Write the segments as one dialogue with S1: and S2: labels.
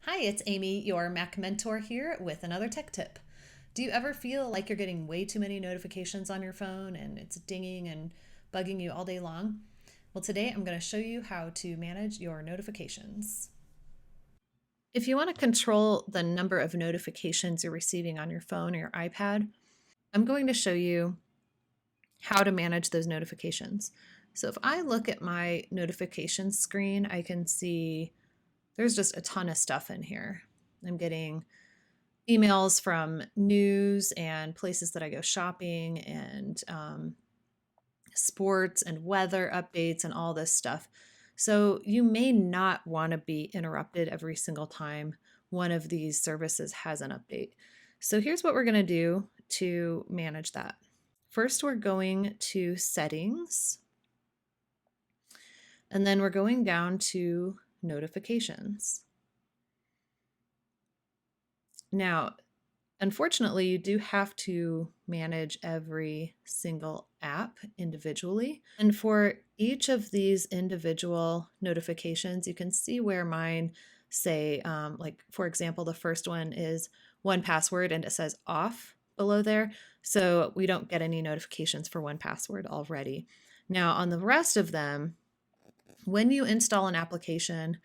S1: Hi, it's Amy, your Mac mentor here with another tech tip. Do you ever feel like you're getting way too many notifications on your phone and it's dinging and bugging you all day long? Well, today I'm going to show you how to manage your notifications. If you want to control the number of notifications you're receiving on your phone or your iPad, I'm going to show you how to manage those notifications. So if I look at my notifications screen, I can see there's just a ton of stuff in here. I'm getting emails from news and places that I go shopping and sports and weather updates and all this stuff. So you may not want to be interrupted every single time one of these services has an update. So here's what we're going to do to manage that. First, we're going to settings, and then we're going down to notifications. Now, unfortunately, you do have to manage every single app individually. And for each of these individual notifications, you can see where mine say, like, for example, the first one is 1Password and it says off below there. So we don't get any notifications for 1Password already. Now, on the rest of them, when you install an application,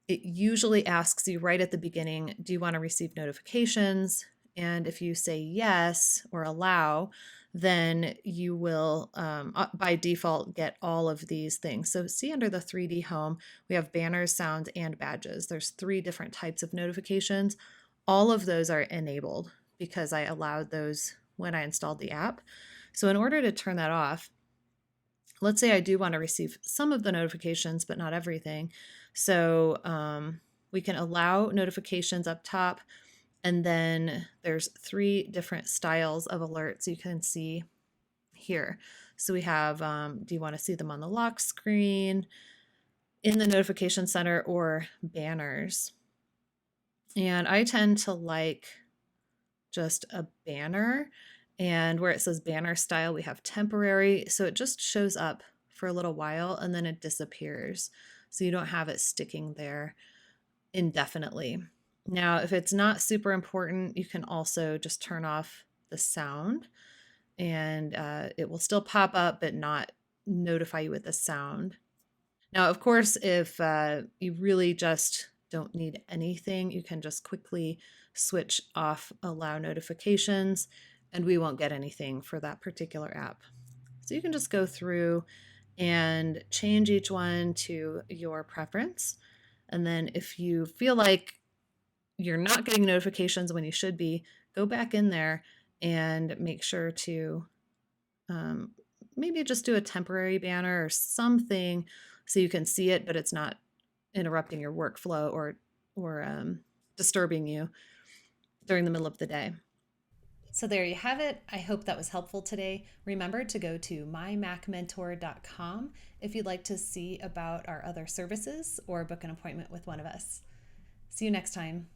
S1: it usually asks you right at the beginning, do you want to receive notifications? And if you say yes or allow, then you will, by default, get all of these things. So see under the 3D home, we have banners, sounds, and badges. There's 3 different types of notifications. All of those are enabled because I allowed those when I installed the app. So in order to turn that off, let's say I do want to receive some of the notifications, but not everything. So we can allow notifications up top, and then there's 3 different styles of alerts you can see here. So we have, do you want to see them on the lock screen, in the notification center, or banners? And I tend to like just a banner. And where it says banner style, we have temporary. So it just shows up for a little while and then it disappears. So you don't have it sticking there indefinitely. Now, if it's not super important, you can also just turn off the sound and it will still pop up, but not notify you with the sound. Now, of course, if you really just don't need anything, you can just quickly switch off allow notifications and we won't get anything for that particular app. So you can just go through and change each one to your preference. And then if you feel like you're not getting notifications when you should be, go back in there and make sure to maybe just do a temporary banner or something so you can see it, but it's not interrupting your workflow or disturbing you during the middle of the day. So there you have it. I hope that was helpful today. Remember to go to mymacmentor.com if you'd like to see about our other services or book an appointment with one of us. See you next time.